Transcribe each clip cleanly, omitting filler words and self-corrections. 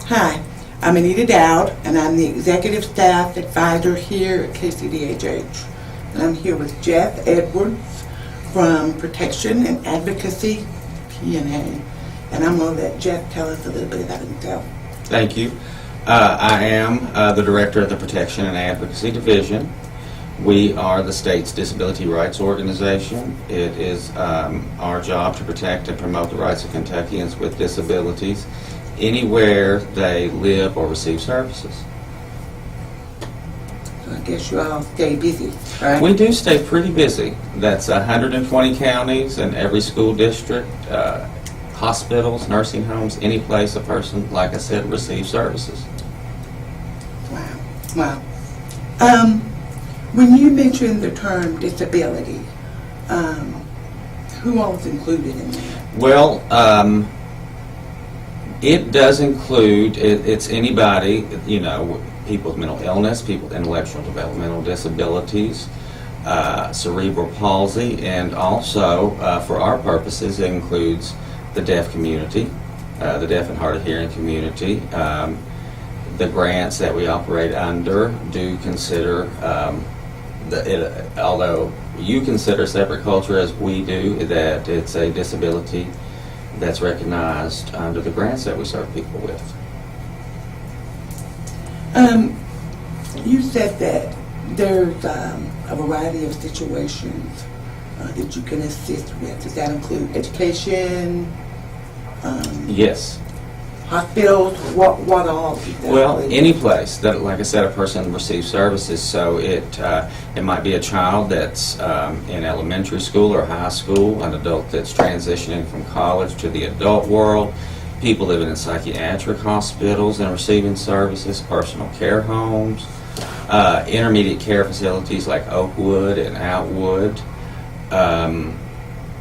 Hi, I'm Anita Dowd, and I'm the Executive Staff Advisor here at KCDHH. And I'm here with Jeff Edwards from Protection and Advocacy, PNA. And I'm going to let Jeff tell us a little bit about himself. Thank you. I am the Director of the Protection and Advocacy Division. We are the state's disability rights organization. It is our job to protect and promote the rights of Kentuckians with disabilities anywhere they live or receive services. So I guess you all stay busy, right? We do stay pretty busy. That's 120 counties and every school district, hospitals, nursing homes, any place a person, like I said, receives services. Wow. When you mentioned the term disability, who all is included in that? Well, it does include, it's anybody, you know, people with mental illness, people with intellectual developmental disabilities, cerebral palsy, and also, for our purposes, it includes the deaf community, the deaf and hard of hearing community. The grants that we operate under do consider, although you consider separate culture as we do, that it's a disability that's recognized under the grants that we serve people with. You said that there's a variety of situations that you can assist with. Does that include education? Yes. Hospitals? What all? Well, any place that, like I said, a person receives services. So it might be a child that's in elementary school or high school, an adult that's transitioning from college to the adult world, people living in psychiatric hospitals and receiving services, personal care homes, intermediate care facilities like Oakwood and Outwood.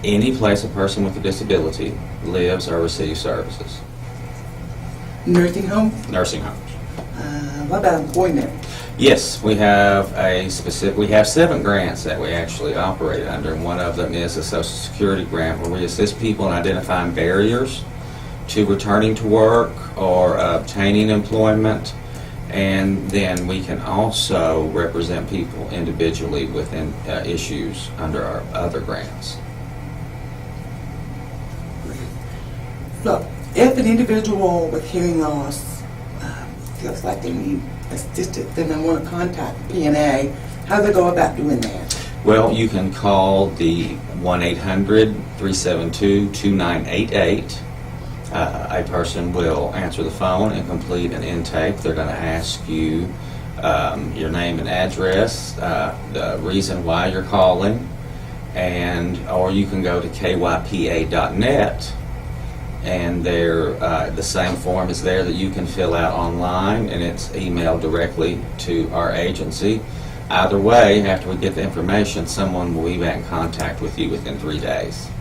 Any place a person with a disability lives or receives services. Nursing homes? Nursing homes. What about employment? Yes, we have we have 7 grants that we actually operate under, and one of them is a Social Security grant where we assist people in identifying barriers to returning to work or obtaining employment, and then we can also represent people individually within issues under our other grants. So, if an individual with hearing loss feels like they need assistance and they want to contact PNA, how do they go about doing that? Well, you can call the 1-800-372-2988. A person will answer the phone and complete an intake. They're going to ask you your name and address, the reason why you're calling, or you can go to kypa.net. And the same form is there that you can fill out online, and it's emailed directly to our agency. Either way, after we get the information, someone will be back in contact with you within 3 days.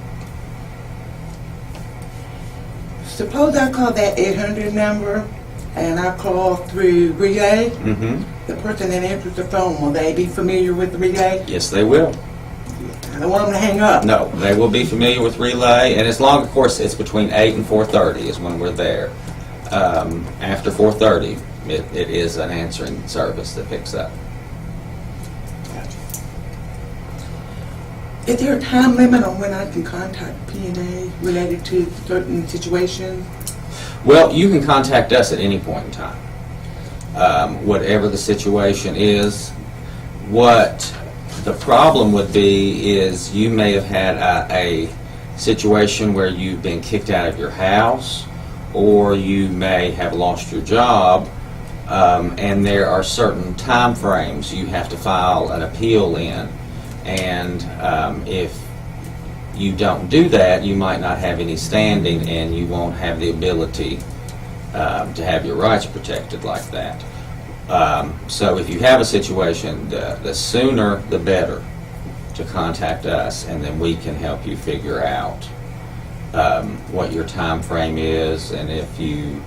Suppose I call that 800 number and I call through Relay. Mm-hmm. The person that answers the phone, will they be familiar with the Relay? Yes, they will. I don't want them to hang up. No, they will be familiar with Relay, and as long, of course, it's between 8 and 4:30 is when we're there. After 4:30, it is an answering service that picks up. Gotcha. Is there a time limit on when I can contact PNA related to certain situations? Well, you can contact us at any point in time. Whatever the situation is, what the problem would be is you may have had a situation where you've been kicked out of your house, or you may have lost your job, and there are certain time frames you have to file an appeal in, and if you don't do that, you might not have any standing and you won't have the ability to have your rights protected like that. So if you have a situation, the sooner the better to contact us, and then we can help you figure out what your time frame is, and if you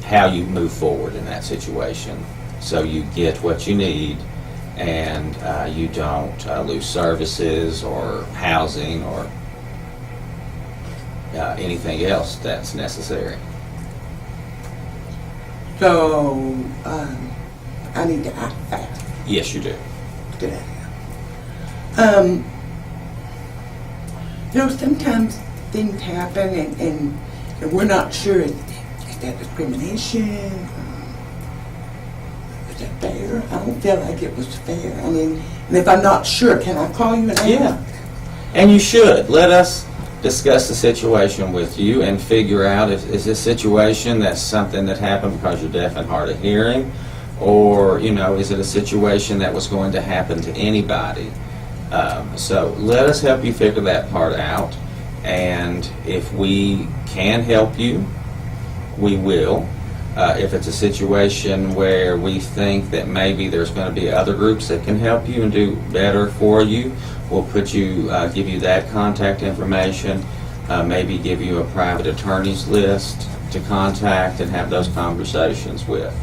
how you move forward in that situation, so you get what you need and you don't lose services or housing or anything else that's necessary. So, I need to act fast. Yes, you do. Good idea. Sometimes things happen and we're not sure, is that discrimination? Is that fair? I don't feel like it was fair. I mean, and if I'm not sure, can I call you and ask? Yeah. And you should. Let us discuss the situation with you and figure out if is this situation that's something that happened because you're deaf and hard of hearing, or is it a situation that was going to happen to anybody? So let us help you figure that part out, and if we can help you, we will. If it's a situation where we think that maybe there's going to be other groups that can help you and do better for you, we'll give you that contact information, maybe give you a private attorney's list to contact and have those conversations with.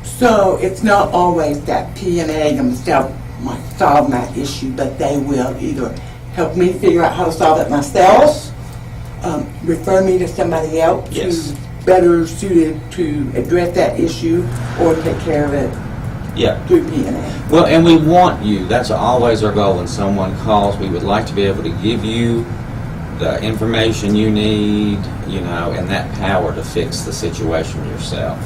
So it's not always that P&A themselves might solve my issue, but they will either help me figure out how to solve it myself, refer me to somebody else Yes. who's better suited to address that issue, or take care of it Yeah. through P&A. Well, and we want you, that's always our goal when someone calls. We would like to be able to give you the information you need, and that power to fix the situation yourself.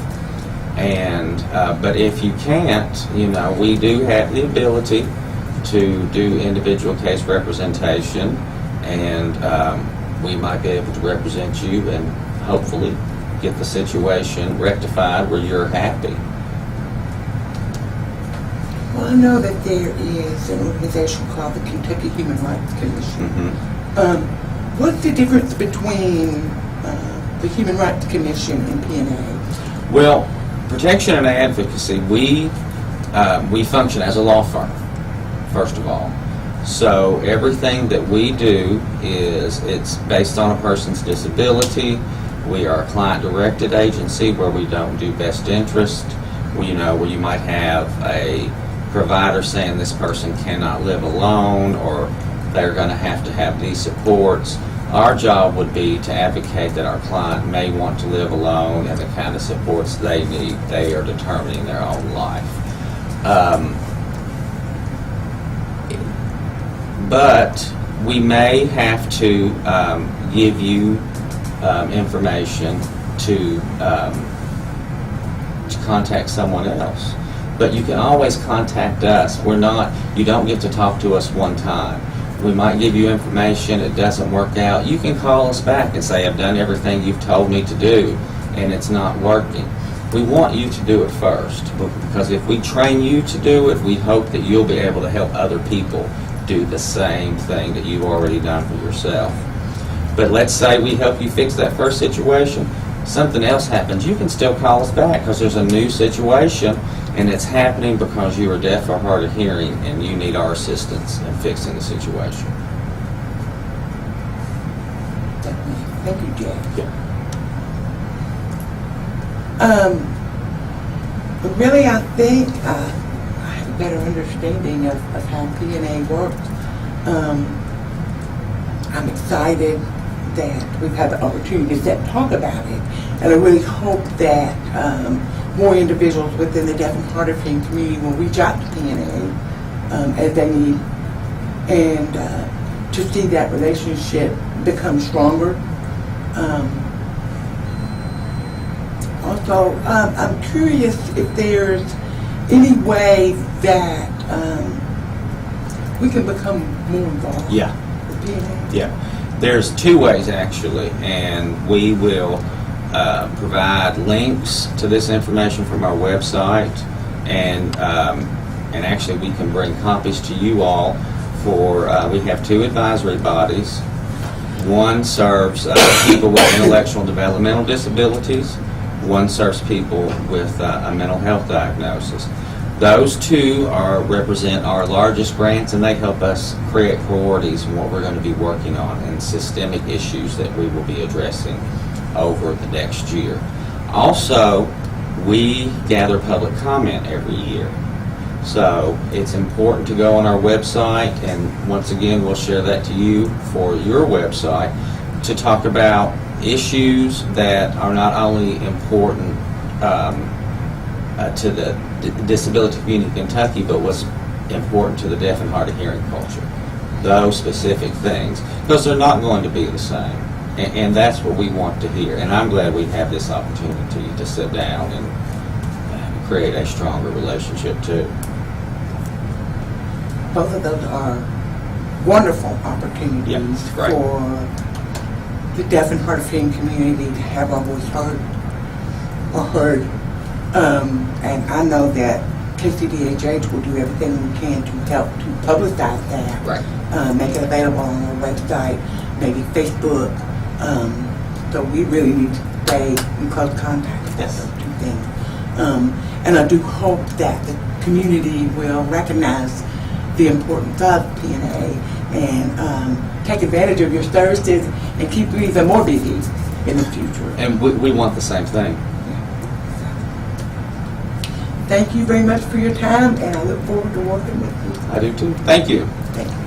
And, but if you can't, we do have the ability to do individual case representation, and we might be able to represent you and hopefully get the situation rectified where you're happy. Well, I know that there is an organization called the Kentucky Human Rights Commission. Mm-hmm. What's the difference between the Human Rights Commission and P&A? Well, protection and advocacy, we function as a law firm, first of all. So everything that we do it's based on a person's disability. We are a client-directed agency where we don't do best interest. Where you might have a provider saying this person cannot live alone, or they're going to have these supports. Our job would be to advocate that our client may want to live alone and the kind of supports they need. They are determining their own life. But we may have to give you information to contact someone else. But you can always contact us. You don't get to talk to us one time. We might give you information, it doesn't work out. You can call us back and say, I've done everything you've told me to do, and it's not working. We want you to do it first, because if we train you to do it, we hope that you'll be able to help other people do the same thing that you've already done for yourself. But let's say we help you fix that first situation, something else happens, you can still call us back because there's a new situation, and it's happening because you are deaf or hard of hearing and you need our assistance in fixing the situation. Thank you, Jeff. Yeah. Really, I think I have a better understanding of how P&A works. I'm excited that we've had the opportunity to talk about it, and I really hope that more individuals within the deaf and hard of hearing community will reach out to P&A as they need, and to see that relationship become stronger. Also, I'm curious if there's any way that we can become more involved. Yeah. With P&A. Yeah. There's two ways actually, and we will provide links to this information from our website, and actually we can bring copies to you all for, we have two advisory bodies. One serves people with intellectual and developmental disabilities. One serves people with a mental health diagnosis. Those two represent our largest grants, and they help us create priorities in what we're going to be working on and systemic issues that we will be addressing over the next year. Also, we gather public comment every year. So it's important to go on our website, and once again we'll share that to you for your website, to talk about issues that are not only important to the disability community in Kentucky, but what's important to the deaf and hard of hearing culture. Those specific things, because they're not going to be the same. And that's what we want to hear. And I'm glad we have this opportunity to sit down and create a stronger relationship too. Both of those are wonderful opportunities Yeah, right. for the deaf and hard of hearing community to have our voice heard. And I know that KCDHH will do everything we can to help to publicize that. Right. Make it available on our website, maybe Facebook. So we really need to stay in close contact with Yes. those two things. And I do hope that the community will recognize the importance of PNA and take advantage of your services and keep you even more busy in the future. And we want the same thing. Thank you very much for your time, and I look forward to working with you. I do too. Thank you. Thank you.